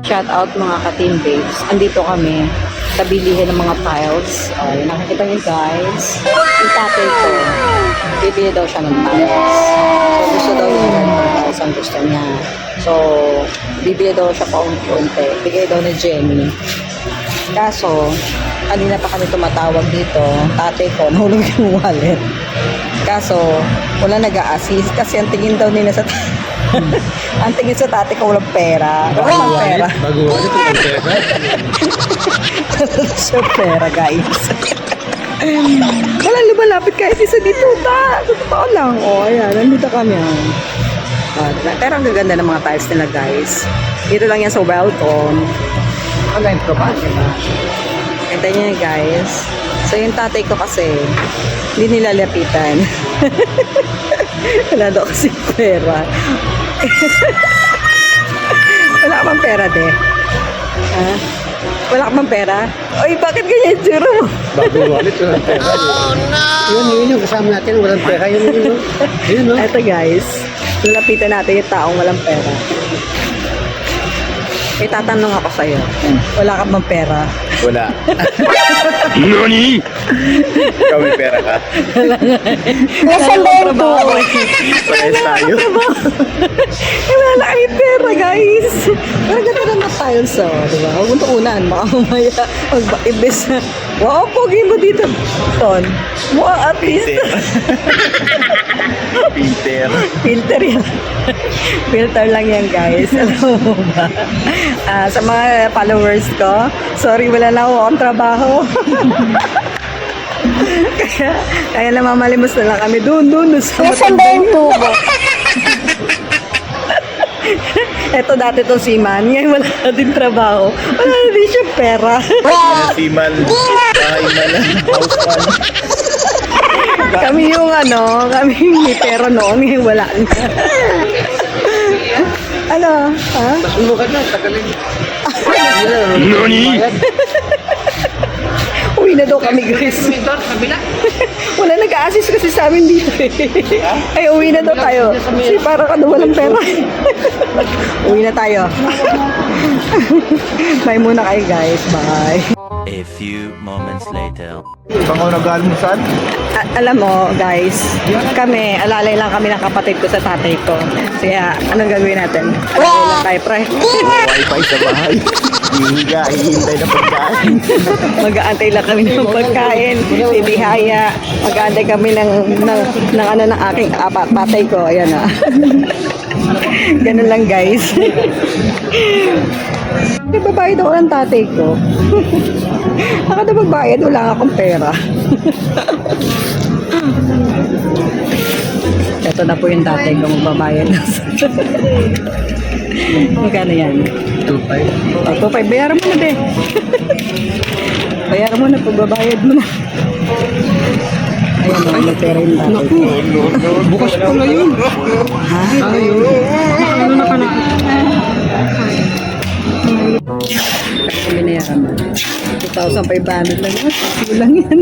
Shout out mga ka-team babes. Andito kami sa bilihan ng mga tiles. Yung nakikita niyo guys. Yung tatay ko, bibili daw siya ng tiles. So gusto daw niya ng tiles ang gusto niya. So bibili daw siya paunti-unti. Bigay daw ni Jenny. Kaso, kanina pa kami tumatawag dito. Tatay ko, nahulog yung wallet. Kaso, wala nag-a-assist kasi ang tingin daw nila sa ang tingin sa tatay ko walang pera. Walang pera. Bago ulit walang pera. Sa pera, guys. Wala lumalapit kahit isa dito ba? Totoo lang. Ayan, nandito kami. Pero ang gaganda ng mga tiles nila, guys. Dito lang yan sa welcome. Online ka ba? Ganda niya, guys. So, yung tatay ko kasi, hindi nila lapitan. Wala daw kasi pera. Wala ka bang pera, de? Ha? Wala ka bang pera? Oy, bakit ganyan yung tsura mo? Bago ulit walang pera. Oh no! Yun yung kasama natin, walang pera. Yun no? Eto guys, lalapitan natin yung taong walang pera. May tatanong ako sa'yo. Wala ka bang pera? Wala. Nani? Ikaw may pera ka? Nasaan ba yung trabaho? Parehas tayo. Wala na kami pera, guys. Pero ganda naman tayo sa, diba? Huwag mong tuunan. Baka mamaya, imbes na, wow, pogi mo dito, Ton. Mukha at least. Peter. Filter yan. Filter lang yan, guys. Alam mo ba? Sa mga followers ko, sorry, wala na ako ang trabaho. kaya namamalimos na lang kami doon sa Nasaan ba yung tubo? Eto dati tong seaman, ngayon wala na din trabaho. Wala na din siya pera. Simal. Bahay na. House one. Kami yung kami yung may pera noon, ngayon wala na. Ano? Ha? Masulukan na, tagalin. Nani? Uwi na daw kami, guys. Wala nag-a-assist kasi sa amin dito eh. Ay, uwi na daw tayo. Kasi para ka daw walang pera. Uwi na tayo. Bye muna kayo, guys. Bye. A few moments later. Pangaw nag-almusal? Alam mo, guys, kami, alalay lang kami ng kapatid ko sa tatay ko. Kaya, anong gagawin natin? Alalay lang tayo, pre. Wifi sa bahay. Hihiga, hihintay na pagkain. Mag-aantay lang kami ng pagkain. Bibihaya. Mag-aantay kami ng aking patay ko. Ayan na. Ganun lang, guys. Nagbabayad ako ng tatay ko. Ako na magbayad, wala akong pera. Ito na po yung tatay ko magbabayad. Magkano yan? 2.5. 2.5. Bayaran mo na, be. Bayaran mo na, pagbabayad mo na. Ayan o, may pera yung tatay ko. Bukas pa na yun. Ha? Ano na ka na? Binayaran mo. 2,500 lang yun. Kulang yan.